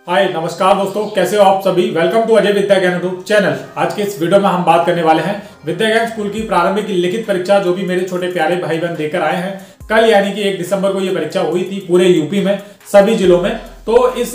हाय नमस्कार दोस्तों, कैसे हो आप सभी। वेलकम टू अजय विद्या ज्ञान यूट्यूब चैनल। आज के इस वीडियो में हम बात करने वाले हैं विद्या ज्ञान स्कूल की प्रारंभिक लिखित परीक्षा, जो भी मेरे छोटे प्यारे भाई बहन देकर आए हैं। कल यानी कि 1 दिसंबर को ये परीक्षा हुई थी पूरे यूपी में, सभी जिलों में। तो इस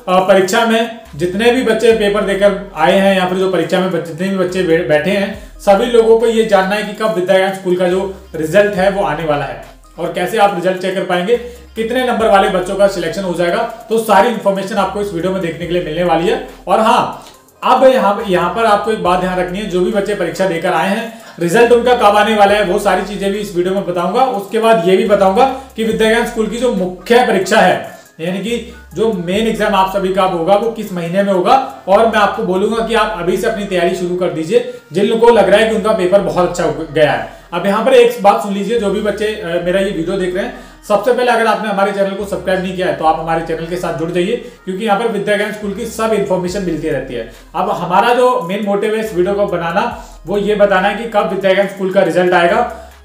परीक्षा में जितने भी बच्चे पेपर देकर आए हैं या फिर जो परीक्षा में जितने भी बच्चे बैठे हैं, सभी लोगों को ये जानना है कि कब विद्या ज्ञान स्कूल का जो रिजल्ट है वो आने वाला है और कैसे आप रिजल्ट चेक कर पाएंगे, कितने नंबर वाले बच्चों का सिलेक्शन हो जाएगा। तो सारी इंफॉर्मेशन आपको इस वीडियो में देखने के लिए मिलने वाली है। और हाँ, अब यहाँ पर आपको एक बात ध्यान रखनी है, जो भी बच्चे परीक्षा देकर आए हैं, रिजल्ट उनका कब आने वाला है वो सारी चीजें भी इस वीडियो में बताऊंगा। उसके बाद ये भी बताऊंगा कि विद्या ज्ञान स्कूल की जो मुख्य परीक्षा है, यानी कि जो मेन एग्जाम आप सभी का होगा, वो किस महीने में होगा। और मैं आपको बोलूंगा कि आप अभी से अपनी तैयारी शुरू कर दीजिए, जिन लोगों को लग रहा है कि उनका पेपर बहुत अच्छा गया है। अब यहाँ पर एक बात सुन लीजिए, जो भी बच्चे मेरा ये वीडियो देख रहे हैं, सबसे पहले अगर आपने हमारे चैनल को सब्सक्राइब नहीं किया है तो आप हमारे चैनल के साथ जुड़ जाइए, क्योंकि यहाँ पर विद्या ज्ञान स्कूल की सब इन्फॉर्मेशन मिलती रहती है। अब हमारा जो मेन मोटिव है इस वीडियो को बनाना, वो ये बताना है कि कब विद्या ज्ञान स्कूल का रिजल्ट आएगा।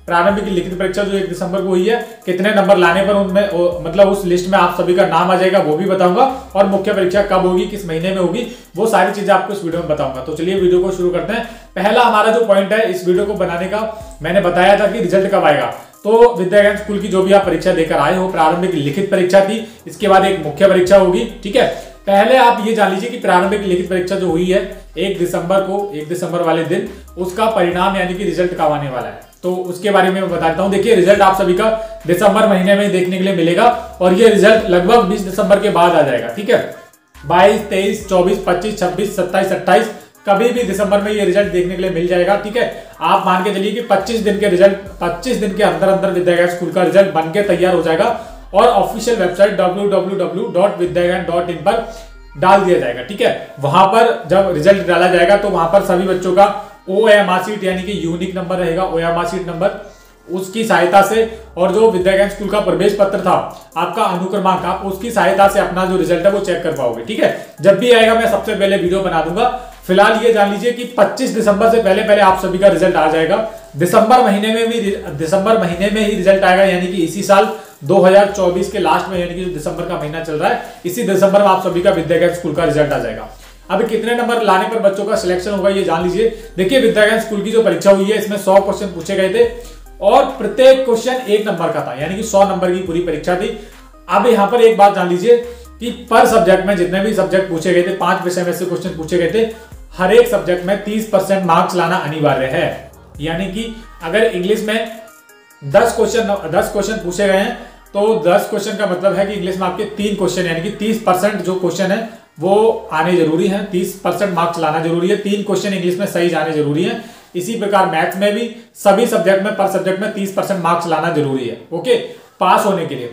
प्रारंभिक लिखित परीक्षा जो 1 दिसंबर को हुई है, कितने नंबर लाने पर उनमें मतलब उस लिस्ट में आप सभी का नाम आ जाएगा, वो भी बताऊंगा। और मुख्य परीक्षा कब होगी, किस महीने में होगी, वो सारी चीजें आपको इस वीडियो में बताऊंगा। तो चलिए वीडियो को शुरू करते हैं। पहला हमारा जो पॉइंट है इस वीडियो को बनाने का, मैंने बताया था कि रिजल्ट कब आएगा। तो विद्या ज्ञान स्कूल की जो भी आप परीक्षा देकर आए हो, प्रारंभिक लिखित परीक्षा थी, इसके बाद एक मुख्य परीक्षा होगी। ठीक है, पहले आप ये जान लीजिए कि प्रारंभिक लिखित परीक्षा जो हुई है 1 दिसंबर को, 1 दिसंबर वाले दिन उसका परिणाम यानी कि रिजल्ट कब आने वाला है, तो उसके बारे में मैं बता देता हूं। देखिए, रिजल्ट आप सभी का दिसंबर महीने में देखने के लिए मिलेगा और ये रिजल्ट लगभग 20 दिसंबर के बाद आ जाएगा। ठीक है, 22, 23, 24, 25, 26, 27, 28 कभी भी दिसंबर में ये रिजल्ट देखने के लिए मिल जाएगा। ठीक है, आप मान के चलिए कि 25 दिन के रिजल्ट, 25 दिन के अंदर अंदर विद्या ज्ञान स्कूल का रिजल्ट बनके तैयार हो जाएगा और ऑफिशियल वेबसाइट www.vidyagyan.in पर डाल दिया जाएगा। ठीक है, वहां पर जब रिजल्ट डाला जाएगा तो वहां पर सभी बच्चों का OMR शीट यानी कि यूनिक नंबर रहेगा, OMR शीट नंबर, उसकी सहायता से, और जो विद्या ज्ञान स्कूल का प्रवेश पत्र था आपका अनुक्रमांक, आप उसकी सहायता से अपना जो रिजल्ट है वो चेक कर पाओगे। ठीक है, जब भी आएगा मैं सबसे पहले वीडियो बना दूंगा। फिलहाल ये जान लीजिए कि 25 दिसंबर से पहले आप सभी का रिजल्ट आ जाएगा। दिसंबर महीने में ही रिजल्ट आएगा, यानी कि इसी साल 2024 के लास्ट में, यानी कि जो दिसंबर का महीना चल रहा है, इसी दिसंबर में आप सभी का विद्या ज्ञान स्कूल का रिजल्ट आ जाएगा। अब कितने नंबर लाने पर बच्चों का सिलेक्शन होगा ये जान लीजिए। देखिए, विद्या ज्ञान स्कूल की जो परीक्षा हुई है इसमें 100 क्वेश्चन पूछे गए थे और प्रत्येक क्वेश्चन 1 नंबर का था, यानी कि 100 नंबर की पूरी परीक्षा थी। अब यहाँ पर एक बात जान लीजिए कि पर सब्जेक्ट में जितने भी सब्जेक्ट पूछे गए थे, 5 विषय में से क्वेश्चन पूछे गए थे, हर एक सब्जेक्ट में 30% मार्क्स लाना अनिवार्य है। यानी कि अगर इंग्लिश में 10 क्वेश्चन पूछे गए हैं तो 10 क्वेश्चन का मतलब है कि इंग्लिश में आपके 3 क्वेश्चन, यानी कि 30% जो क्वेश्चन है वो आने जरूरी है, 30% मार्क्स लाना जरूरी है, 3 क्वेश्चन इंग्लिश में सही जाने जरूरी है। इसी प्रकार मैथ्स में भी सभी सब्जेक्ट में पर सब्जेक्ट में 30% मार्क्स लाना जरूरी है, ओके, पास होने के लिए।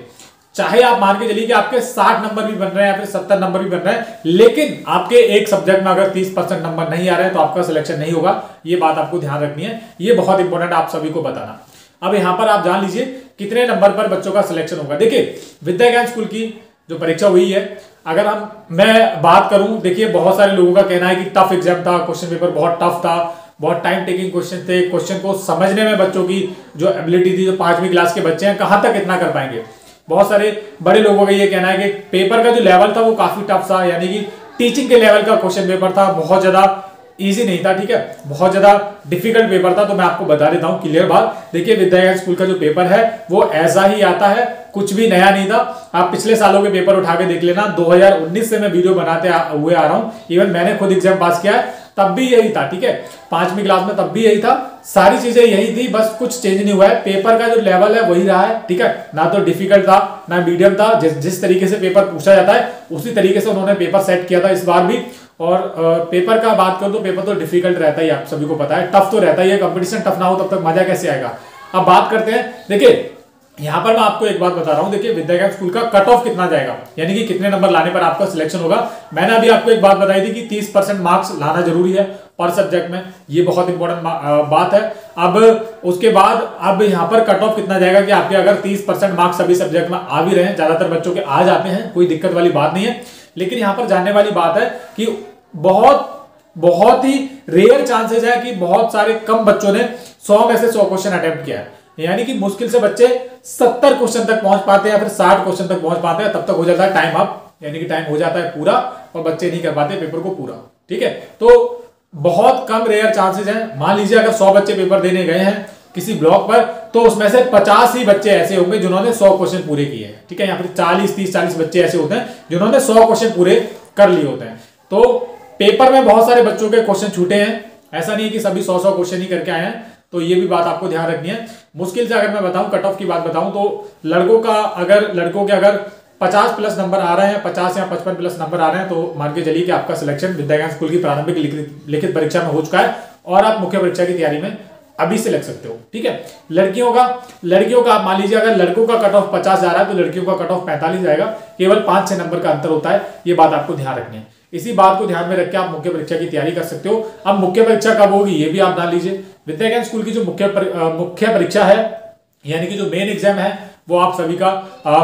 चाहे आप मान के चलिए कि आपके 60 नंबर भी बन रहे हैं या फिर 70 नंबर भी बन रहे हैं, लेकिन आपके एक सब्जेक्ट में अगर 30% नंबर नहीं आ रहे हैं तो आपका सिलेक्शन नहीं होगा। ये बात आपको ध्यान रखनी है, ये बहुत इंपॉर्टेंट आप सभी को बताना। अब यहां पर आप जान लीजिए कितने नंबर पर बच्चों का सिलेक्शन होगा। देखिए, विद्या ज्ञान स्कूल की जो परीक्षा हुई है, अगर मैं बात करूं, देखिए बहुत सारे लोगों का कहना है कि टफ एग्जाम था, क्वेश्चन पेपर बहुत टफ था, बहुत टाइम टेकिंग क्वेश्चन थे, क्वेश्चन को समझने में बच्चों की जो एबिलिटी थी, जो 5वीं क्लास के बच्चे हैं, कहां तक इतना कर पाएंगे। बहुत सारे बड़े लोगों का ये कहना है कि पेपर का जो लेवल था वो काफी टफ था, यानी कि टीचिंग के लेवल का क्वेश्चन पेपर था, बहुत ज्यादा इजी नहीं था। ठीक है, बहुत ज्यादा डिफिकल्ट पेपर था। तो मैं आपको बता देता हूं क्लियर बात। देखिए, विद्या ज्ञान स्कूल का जो पेपर है वो ऐसा ही आता है, कुछ भी नया नहीं था। आप पिछले सालों के पेपर उठा के देख लेना, 2019 से मैं वीडियो बनाते हुए आ रहा हूं, इवन मैंने खुद एग्जाम पास किया है, तब भी यही था। ठीक है, 5वीं क्लास में तब भी यही था, सारी चीजें यही थी, बस कुछ चेंज नहीं हुआ है। पेपर का जो लेवल है वही रहा है। ठीक है, ना तो डिफिकल्ट था ना मीडियम था, जिस तरीके से पेपर पूछा जाता है उसी तरीके से उन्होंने पेपर सेट किया था इस बार भी। और पेपर का बात करो तो पेपर तो डिफिकल्ट रहता ही, आप सभी को पता है, टफ तो रहता ही है। कंपटीशन टफ ना हो तब तक मजा कैसे आएगा। अब बात करते हैं, देखिए यहां पर मैं आपको एक बात बता रहा हूं। देखिए, विद्या ज्ञान स्कूल का कट ऑफ कितना जाएगा, यानी कि कितने नंबर लाने पर आपका सिलेक्शन होगा। मैंने अभी आपको एक बात बताई थी कि 30% मार्क्स लाना जरूरी है पर सब्जेक्ट में, ये बहुत इंपॉर्टेंट बात है। अब उसके बाद अब यहाँ पर कट ऑफ कितना जाएगा कि आपके अगर 30% मार्क्स सभी सब्जेक्ट में आ भी रहे हैं, ज्यादातर बच्चों के आ जाते हैं, कोई दिक्कत वाली बात नहीं है। लेकिन यहाँ पर जानने वाली बात है कि बहुत ही रेयर चांसेस है कि बहुत सारे कम बच्चों ने 100 में से 100 क्वेश्चन अटेम्प्ट किया है, यानी कि मुश्किल से बच्चे 70 क्वेश्चन तक पहुंच पाते हैं या फिर 60 क्वेश्चन तक पहुंच पाते हैं, तब तक हो जाता है टाइम अप, यानी कि टाइम हो जाता है पूरा। और बच्चे नहीं कर पाते पेपर को पूरा। ठीक है, तो बहुत कम रेयर चांसेस हैं। मान लीजिए अगर 100 बच्चे पेपर देने गए हैं किसी ब्लॉक पर, तो उसमें से 50 ही बच्चे ऐसे होंगे जिन्होंने 100 क्वेश्चन पूरे किए हैं। ठीक है, यहाँ पर 40 बच्चे ऐसे होते हैं जिन्होंने 100 क्वेश्चन पूरे कर लिए होते हैं। तो पेपर में बहुत सारे बच्चों के क्वेश्चन छूटे हैं, ऐसा नहीं है कि सभी 100 क्वेश्चन ही करके आए हैं, तो ये भी बात आपको ध्यान रखनी है। मुश्किल से अगर मैं बताऊं, कट ऑफ की बात बताऊं, तो लड़कों के अगर 50 प्लस नंबर आ रहे हैं, 50 या 55 प्लस नंबर आ रहे हैं, तो मान के चलिए कि आपका सिलेक्शन विद्या ज्ञान स्कूल की प्रारंभिक लिखित परीक्षा में हो चुका है और आप मुख्य परीक्षा की तैयारी में अभी से लग सकते हो। ठीक है, लड़कियों का आप मान लीजिए अगर लड़कों का कट ऑफ 50 जा रहा है तो लड़कियों का कट ऑफ 45 जाएगा, केवल 5-6 नंबर का अंतर होता है। ये बात आपको ध्यान रखनी है। इसी बात को ध्यान में रख के आप मुख्य परीक्षा की तैयारी कर सकते हो। अब मुख्य परीक्षा कब होगी ये भी आप जान लीजिए। विद्या ज्ञान स्कूल की जो मुख्य परीक्षा है, यानी कि जो मेन एग्जाम है, वो आप सभी का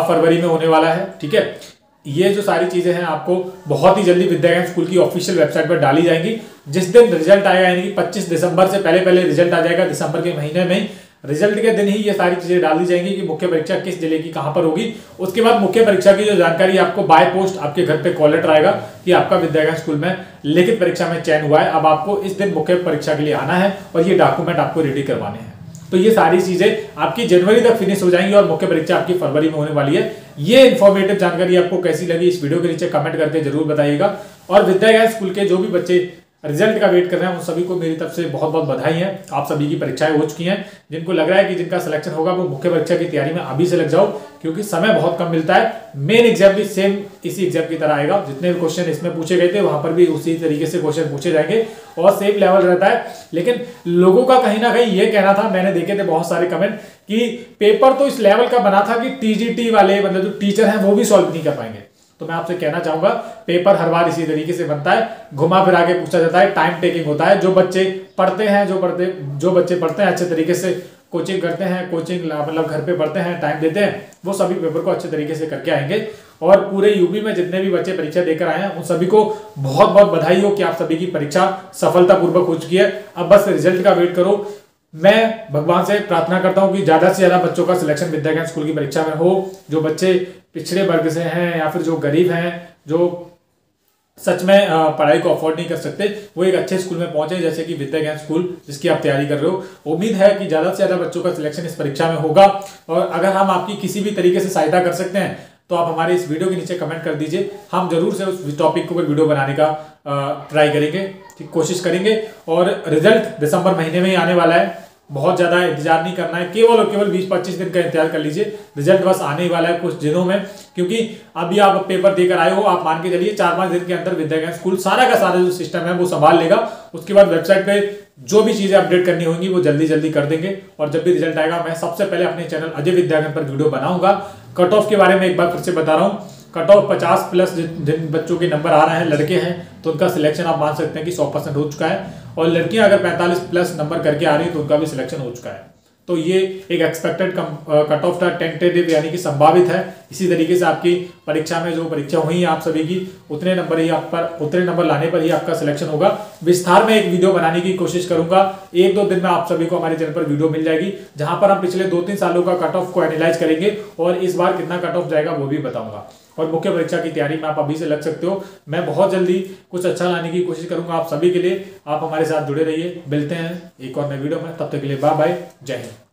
फरवरी में होने वाला है। ठीक है, ये जो सारी चीजें हैं आपको बहुत ही जल्दी विद्या ज्ञान स्कूल की ऑफिशियल वेबसाइट पर डाली जाएंगी। जिस दिन रिजल्ट आएगा, यानी कि 25 दिसंबर से पहले रिजल्ट आ जाएगा, दिसंबर के महीने में ही, रिजल्ट के दिन ही ये सारी चीजें डाल दी जाएंगी कि मुख्य परीक्षा किस जिले की कहां पर होगी। उसके बाद मुख्य परीक्षा की जो जानकारी आपको बाय पोस्ट आपके घर पे कॉल लेटर आएगा कि आपका विद्या ज्ञान स्कूल में लिखित परीक्षा में चयन हुआ है। अब आपको इस दिन मुख्य परीक्षा के लिए आना है और ये डॉक्यूमेंट आपको रेडी करवाने हैं। तो ये सारी चीजें आपकी जनवरी तक फिनिश हो जाएंगी और मुख्य परीक्षा आपकी फरवरी में होने वाली है। ये इन्फॉर्मेटिव जानकारी आपको कैसी लगी इस वीडियो के नीचे कमेंट करके जरूर बताइएगा। और विद्या ज्ञान स्कूल के जो भी बच्चे रिजल्ट का वेट कर रहे हैं उन सभी को मेरी तरफ से बहुत बहुत बधाई है। आप सभी की परीक्षाएं हो चुकी हैं। जिनको लग रहा है कि जिनका सिलेक्शन होगा वो मुख्य परीक्षा की तैयारी में अभी से लग जाओ, क्योंकि समय बहुत कम मिलता है। मेन एग्जाम भी सेम इसी एग्जाम की तरह आएगा। जितने भी क्वेश्चन इसमें पूछे गए थे वहां पर भी उसी तरीके से क्वेश्चन पूछे जाएंगे और सेम लेवल रहता है। लेकिन लोगों का कहीं ना कहीं ये कहना था, मैंने देखे थे बहुत सारे कमेंट, कि पेपर तो इस लेवल का बना था कि टीजीटी वाले मतलब जो टीचर हैं वो भी सॉल्व नहीं कर पाएंगे। तो मैं आपसे कहना चाहूंगा, पेपर हर बार इसी तरीके से बनता है, घुमा फिरा के पूछा जाता है, टाइम टेकिंग होता है। जो बच्चे पढ़ते हैं अच्छे तरीके से, कोचिंग करते हैं, कोचिंग मतलब घर पे पढ़ते हैं, टाइम देते हैं, वो सभी पेपर को अच्छे तरीके से करके आएंगे। और पूरे यूपी में जितने भी बच्चे परीक्षा देकर आए हैं उन सभी को बहुत बहुत बधाई हो कि आप सभी की परीक्षा सफलतापूर्वक हो चुकी है। अब बस रिजल्ट का वेट करो। मैं भगवान से प्रार्थना करता हूं कि ज्यादा से ज्यादा बच्चों का सिलेक्शन विद्या ज्ञान स्कूल की परीक्षा में हो। जो बच्चे पिछड़े वर्ग से हैं या फिर जो गरीब हैं, जो सच में पढ़ाई को अफोर्ड नहीं कर सकते, वो एक अच्छे स्कूल में पहुंचे, जैसे कि विद्या ज्ञान स्कूल जिसकी आप तैयारी कर रहे हो। उम्मीद है कि ज्यादा से ज्यादा बच्चों का सिलेक्शन इस परीक्षा में होगा। और अगर हम आपकी किसी भी तरीके से सहायता कर सकते हैं तो आप हमारे इस वीडियो के नीचे कमेंट कर दीजिए। हम जरूर से उस टॉपिक के ऊपर वीडियो बनाने का ट्राई करेंगे, कोशिश करेंगे। और रिजल्ट दिसंबर महीने में ही आने वाला है, बहुत ज्यादा इंतजार नहीं करना है, केवल और केवल 20-25 दिन का इंतजार कर लीजिए। रिजल्ट बस आने ही वाला है कुछ दिनों में, क्योंकि अभी आप पेपर देकर आए हो, आप मान के चलिए 4-5 दिन के अंदर विद्या ज्ञान स्कूल सारा का सारा जो सिस्टम है वो संभाल लेगा। उसके बाद वेबसाइट पे जो भी चीजें अपडेट करनी होंगी वो जल्दी जल्दी कर देंगे। और जब भी रिजल्ट आएगा मैं सबसे पहले अपने चैनल अजय विद्या ज्ञान पर वीडियो बनाऊंगा। कट ऑफ के बारे में एक बार फिर से बता रहा हूँ, कट ऑफ 50 प्लस जिन बच्चों के नंबर आ रहे हैं, लड़के हैं, तो उनका सिलेक्शन आप मान सकते हैं कि 100% हो चुका है। और लड़कियां अगर 45 प्लस नंबर करके आ रही है तो उनका भी सिलेक्शन हो चुका है। तो ये एक एक्सपेक्टेड कट ऑफ था, टेंटेटिव यानी कि संभावित है। इसी तरीके से आपकी परीक्षा में जो परीक्षा हुई है आप सभी की, उतने नंबर लाने पर ही आपका सिलेक्शन होगा। विस्तार में एक वीडियो बनाने की कोशिश करूंगा, 1-2 दिन में आप सभी को हमारे चैनल पर वीडियो मिल जाएगी, जहां पर हम पिछले 2-3 सालों का कट ऑफ को एनालाइज करेंगे और इस बार कितना कट ऑफ जाएगा वो भी बताऊंगा। और मुख्य परीक्षा की तैयारी में आप अभी से लग सकते हो। मैं बहुत जल्दी कुछ अच्छा लाने की कोशिश करूंगा आप सभी के लिए। आप हमारे साथ जुड़े रहिए। मिलते हैं एक और नए वीडियो में, तब तक के लिए बाय बाय, जय हिंद।